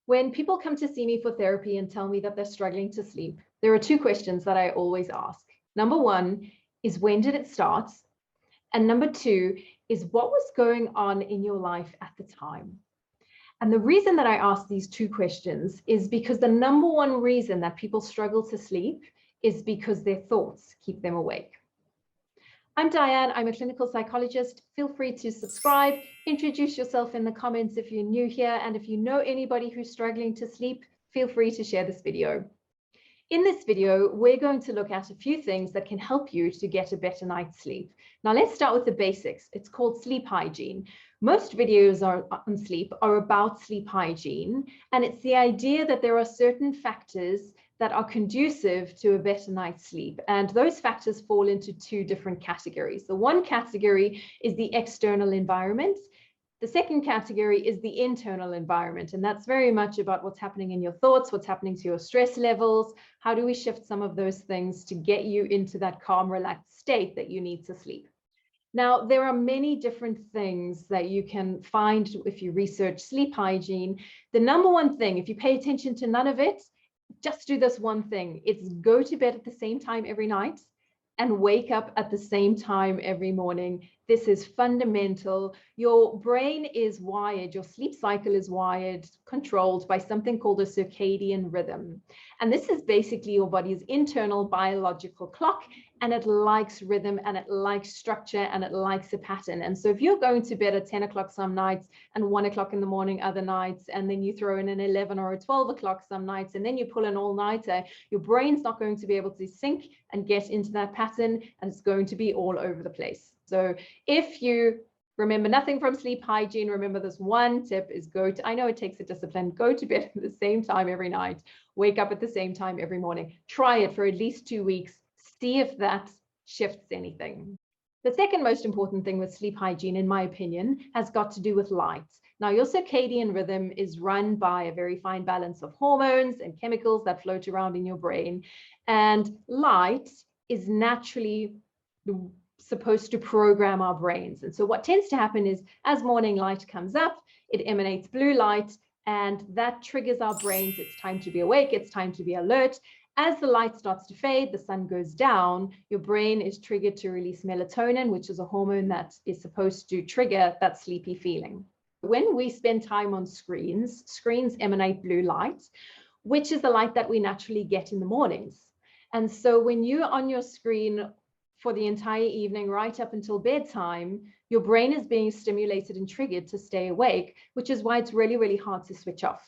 When people come to see me for therapy and tell me that they're struggling to sleep, there are two questions that I always ask. Number one is, when did it start? And number two is, what was going on in your life at the time? And the reason that I ask these two questions is because the number one reason that people struggle to sleep is because their thoughts keep them awake. I'm Dianne, I'm a clinical psychologist. Feel free to subscribe, introduce yourself in the comments if you're new here, and if you know anybody who's struggling to sleep, feel free to share this video. In this video, we're going to look at a few things that can help you to get a better night's sleep. Now let's start with the basics. It's called sleep hygiene. Most videos on sleep are about sleep hygiene, and it's the idea that there are certain factors that are conducive to a better night's sleep. And those factors fall into two different categories. The one category is the external environment. The second category is the internal environment. And that's very much about what's happening in your thoughts, what's happening to your stress levels. How do we shift some of those things to get you into that calm, relaxed state that you need to sleep? Now, there are many different things that you can find if you research sleep hygiene. The number one thing, if you pay attention to none of it, just do this one thing. It's go to bed at the same time every night and wake up at the same time every morning. This is fundamental. Your brain is wired, your sleep cycle is wired, controlled by something called a circadian rhythm. And this is basically your body's internal biological clock, and it likes rhythm and it likes structure and it likes a pattern. And so if you're going to bed at 10 o'clock some nights and 1 o'clock in the morning other nights, and then you throw in an 11 or a 12 o'clock some nights, and then you pull an all-nighter, your brain's not going to be able to sync and get into that pattern, and it's going to be all over the place. So if you remember nothing from sleep hygiene, remember this one tip is I know it takes a discipline, go to bed at the same time every night, wake up at the same time every morning. Try it for at least 2 weeks. See if that shifts anything. The second most important thing with sleep hygiene, in my opinion, has got to do with light. Now, your circadian rhythm is run by a very fine balance of hormones and chemicals that float around in your brain. And light is naturally supposed to program our brains. And so what tends to happen is, as morning light comes up, it emanates blue light, and that triggers our brains. It's time to be awake. It's time to be alert. As the light starts to fade, the sun goes down, your brain is triggered to release melatonin, which is a hormone that is supposed to trigger that sleepy feeling. When we spend time on screens emanate blue light, which is the light that we naturally get in the mornings. And so when you're on your screen for the entire evening, right up until bedtime, your brain is being stimulated and triggered to stay awake, which is why it's really, really hard to switch off.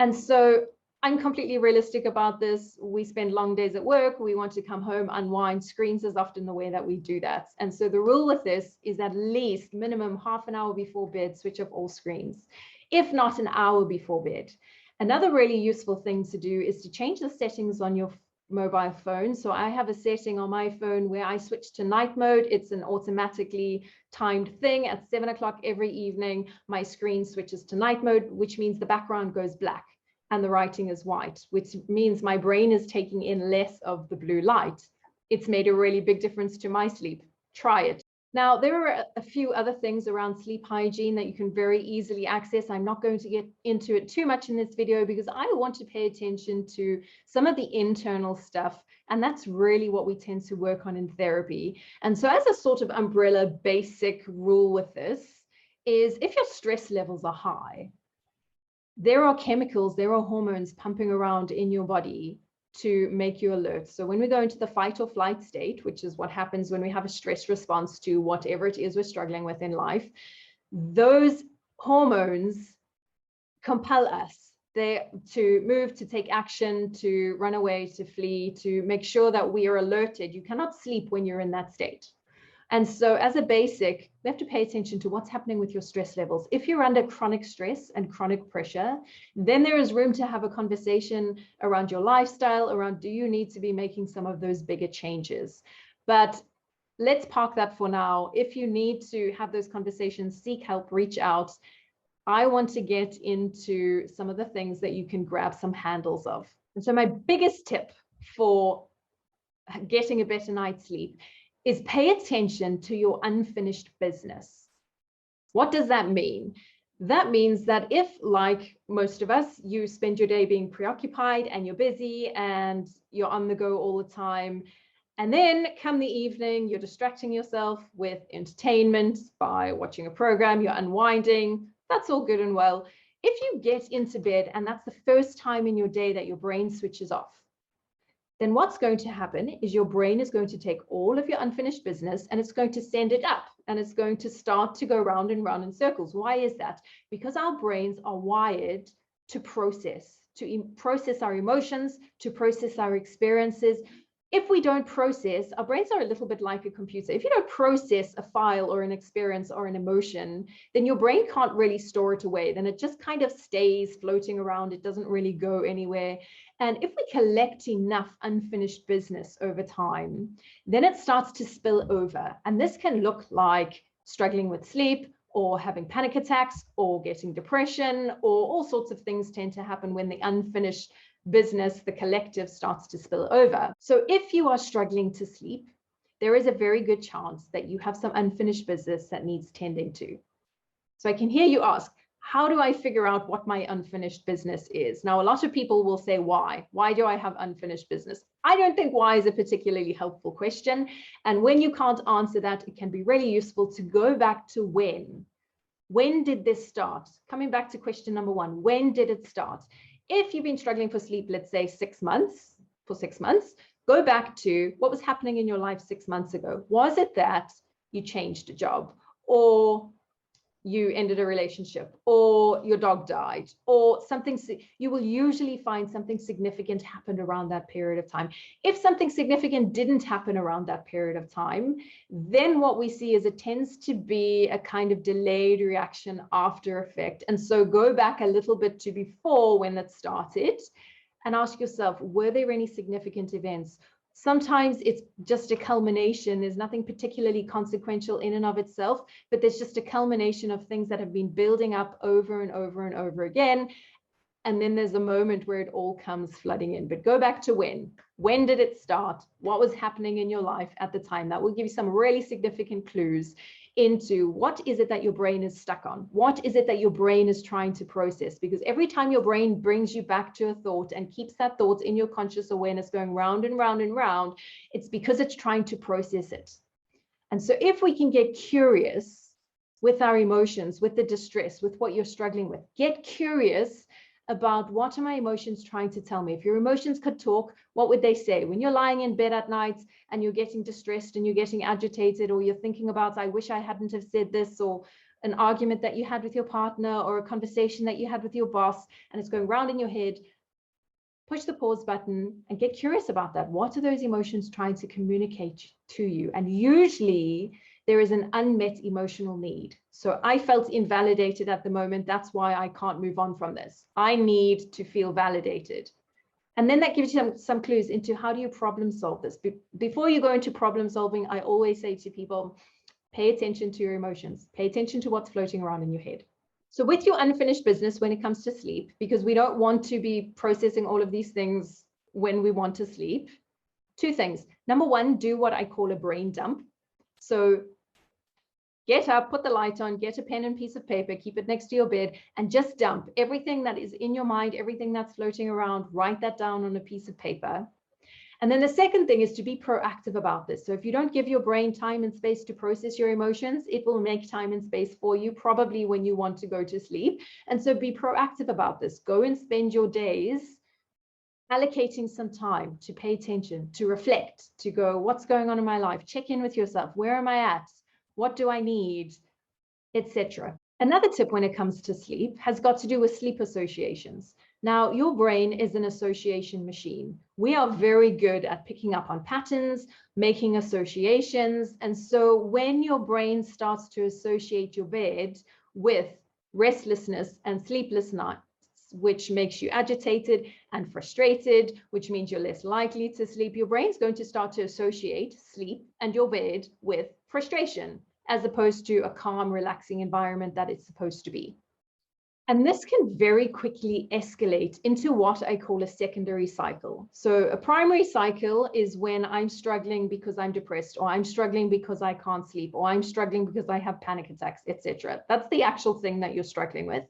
And so I'm completely realistic about this. We spend long days at work. We want to come home, unwind. Screens is often the way that we do that. And so the rule with this is at least minimum half an hour before bed, switch off all screens, if not an hour before bed. Another really useful thing to do is to change the settings on your mobile phone. So I have a setting on my phone where I switch to night mode. It's an automatically timed thing. At 7 o'clock every evening, my screen switches to night mode, which means the background goes black and the writing is white, which means my brain is taking in less of the blue light. It's made a really big difference to my sleep. Try it. Now, there are a few other things around sleep hygiene that you can very easily access. I'm not going to get into it too much in this video because I want to pay attention to some of the internal stuff, and that's really what we tend to work on in therapy. And so as a sort of umbrella basic rule with this is, if your stress levels are high, there are chemicals, there are hormones pumping around in your body to make you alert. So when we go into the fight or flight state, which is what happens when we have a stress response to whatever it is we're struggling with in life, those hormones compel us to move, to take action, to run away, to flee, to make sure that we are alerted. You cannot sleep when you're in that state. And so as a basic, we have to pay attention to what's happening with your stress levels. If you're under chronic stress and chronic pressure, then there is room to have a conversation around your lifestyle, around do you need to be making some of those bigger changes? But let's park that for now. If you need to have those conversations, seek help, reach out. I want to get into some of the things that you can grab some handles of. And so my biggest tip for getting a better night's sleep is pay attention to your unfinished business. What does that mean? That means that if, like most of us, you spend your day being preoccupied and you're busy and you're on the go all the time, and then come the evening, you're distracting yourself with entertainment by watching a program, you're unwinding, that's all good and well. If you get into bed and that's the first time in your day that your brain switches off, then what's going to happen is your brain is going to take all of your unfinished business and it's going to send it up and it's going to start to go round and round in circles. Why is that? Because our brains are wired to process our emotions, to process our experiences. If we don't process, our brains are a little bit like a computer. If you don't process a file or an experience or an emotion, then your brain can't really store it away. Then it just kind of stays floating around. It doesn't really go anywhere. And if we collect enough unfinished business over time, then it starts to spill over. And this can look like struggling with sleep, or having panic attacks, or getting depression, or all sorts of things tend to happen when the unfinished business, the collective, starts to spill over. So if you are struggling to sleep, there is a very good chance that you have some unfinished business that needs tending to. So I can hear you ask, how do I figure out what my unfinished business is? Now, a lot of people will say, why? Why do I have unfinished business? I don't think why is a particularly helpful question. And when you can't answer that, it can be really useful to go back to when. When did this start? Coming back to question number one, when did it start? If you've been struggling for sleep, let's say 6 months, go back to what was happening in your life 6 months ago. Was it that you changed a job, or you ended a relationship, or your dog died, or something? You will usually find something significant happened around that period of time. If something significant didn't happen around that period of time, then what we see is it tends to be a kind of delayed reaction after effect. And so go back a little bit to before when it started and ask yourself, were there any significant events? Sometimes it's just a culmination. There's nothing particularly consequential in and of itself, but there's just a culmination of things that have been building up over and over and over again. And then there's a moment where it all comes flooding in. But go back to when. When did it start? What was happening in your life at the time? That will give you some really significant clues into what is it that your brain is stuck on? What is it that your brain is trying to process? Because every time your brain brings you back to a thought and keeps that thought in your conscious awareness going round and round and round, it's because it's trying to process it. And so if we can get curious with our emotions, with the distress, with what you're struggling with, get curious about what are my emotions trying to tell me. If your emotions could talk, what would they say? When you're lying in bed at night and you're getting distressed and you're getting agitated, or you're thinking about, I wish I hadn't have said this, or an argument that you had with your partner, or a conversation that you had with your boss, and it's going round in your head, push the pause button and get curious about that. What are those emotions trying to communicate to you? And usually there is an unmet emotional need. So I felt invalidated at the moment. That's why I can't move on from this. I need to feel validated. And then that gives you some clues into how do you problem solve this. Before you go into problem solving, I always say to people, pay attention to your emotions. Pay attention to what's floating around in your head. So with your unfinished business when it comes to sleep, because we don't want to be processing all of these things when we want to sleep, two things. Number one, do what I call a brain dump. So get up, put the light on, get a pen and piece of paper, keep it next to your bed, and just dump everything that is in your mind, everything that's floating around, write that down on a piece of paper. And then the second thing is to be proactive about this. So if you don't give your brain time and space to process your emotions, it will make time and space for you, probably when you want to go to sleep. And so be proactive about this. Go and spend your days allocating some time to pay attention, to reflect, to go, what's going on in my life? Check in with yourself. Where am I at? What do I need? Etc. Another tip when it comes to sleep has got to do with sleep associations. Now, your brain is an association machine. We are very good at picking up on patterns, making associations. And so when your brain starts to associate your bed with restlessness and sleepless nights, which makes you agitated and frustrated, which means you're less likely to sleep, your brain's going to start to associate sleep and your bed with frustration, as opposed to a calm, relaxing environment that it's supposed to be. And this can very quickly escalate into what I call a secondary cycle. So a primary cycle is when I'm struggling because I'm depressed, or I'm struggling because I can't sleep, or I'm struggling because I have panic attacks, etc. That's the actual thing that you're struggling with.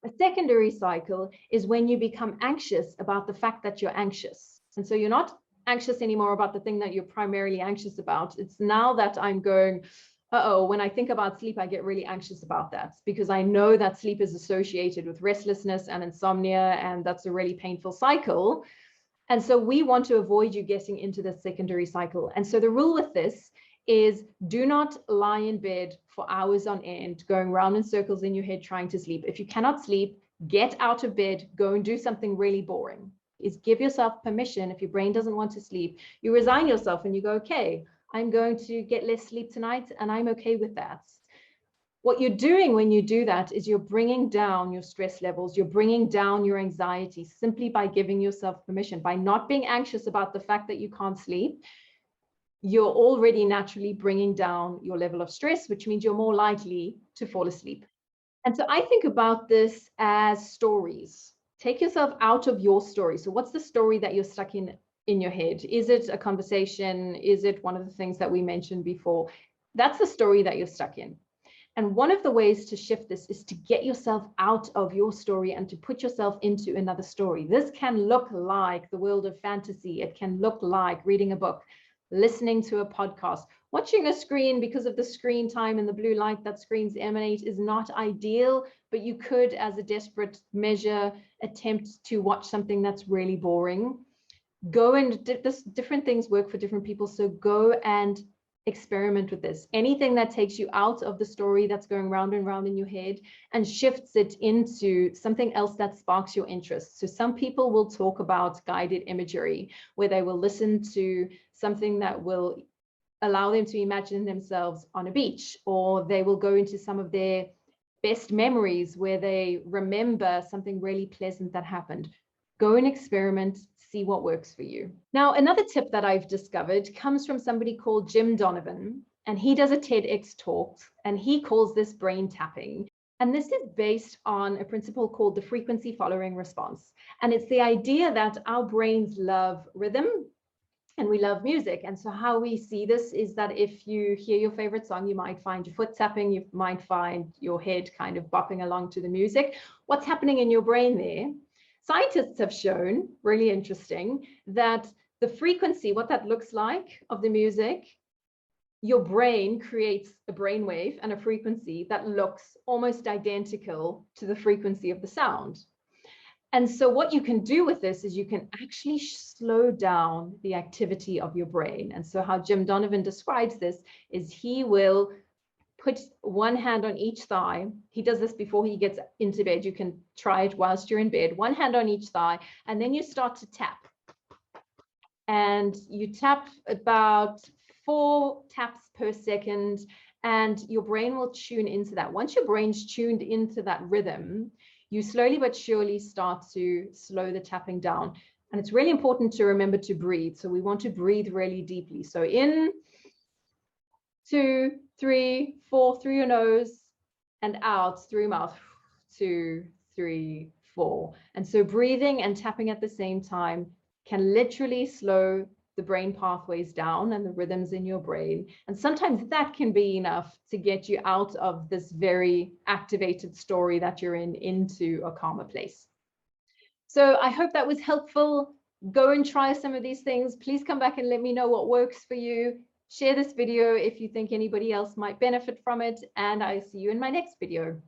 A secondary cycle is when you become anxious about the fact that you're anxious. And so you're not anxious anymore about the thing that you're primarily anxious about. It's now that I'm going, uh-oh, when I think about sleep, I get really anxious about that, because I know that sleep is associated with restlessness and insomnia, and that's a really painful cycle. And so we want to avoid you getting into the secondary cycle. And so the rule with this is, do not lie in bed for hours on end, going round in circles in your head trying to sleep. If you cannot sleep, get out of bed, go and do something really boring. Is give yourself permission. If your brain doesn't want to sleep, you resign yourself and you go, okay, I'm going to get less sleep tonight, and I'm okay with that. What you're doing when you do that is you're bringing down your stress levels, you're bringing down your anxiety simply by giving yourself permission. By not being anxious about the fact that you can't sleep, you're already naturally bringing down your level of stress, which means you're more likely to fall asleep. And so I think about this as stories. Take yourself out of your story. So what's the story that you're stuck in your head? Is it a conversation? Is it one of the things that we mentioned before? That's the story that you're stuck in. And one of the ways to shift this is to get yourself out of your story and to put yourself into another story. This can look like the world of fantasy. It can look like reading a book, listening to a podcast, watching a screen. Because of the screen time and the blue light that screens emanate is not ideal, but you could, as a desperate measure, attempt to watch something that's really boring. Go and different things work for different people. So go and experiment with this. Anything that takes you out of the story that's going round and round in your head and shifts it into something else that sparks your interest. So some people will talk about guided imagery, where they will listen to something that will allow them to imagine themselves on a beach, or they will go into some of their best memories where they remember something really pleasant that happened. Go and experiment, see what works for you. Now, another tip that I've discovered comes from somebody called Jim Donovan, and he does a TEDx talk, and he calls this brain tapping. And this is based on a principle called the frequency following response. And it's the idea that our brains love rhythm and we love music. And so how we see this is that if you hear your favorite song, you might find your foot tapping, you might find your head kind of bopping along to the music. What's happening in your brain there? Scientists have shown, really interesting, that the frequency, what that looks like of the music, your brain creates a brainwave and a frequency that looks almost identical to the frequency of the sound. And so what you can do with this is you can actually slow down the activity of your brain. And so how Jim Donovan describes this is he will put one hand on each thigh. He does this before he gets into bed. You can try it whilst you're in bed. One hand on each thigh, and then you start to tap. And you tap about 4 taps per second, and your brain will tune into that. Once your brain's tuned into that rhythm, you slowly but surely start to slow the tapping down. And it's really important to remember to breathe. So we want to breathe really deeply. So in, 2, 3, 4 through your nose, and out through your mouth, 2, 3, 4. And so breathing and tapping at the same time can literally slow the brain pathways down and the rhythms in your brain. And sometimes that can be enough to get you out of this very activated story that you're in into a calmer place. So I hope that was helpful. Go and try some of these things. Please come back and let me know what works for you. Share this video if you think anybody else might benefit from it, and I see you in my next video.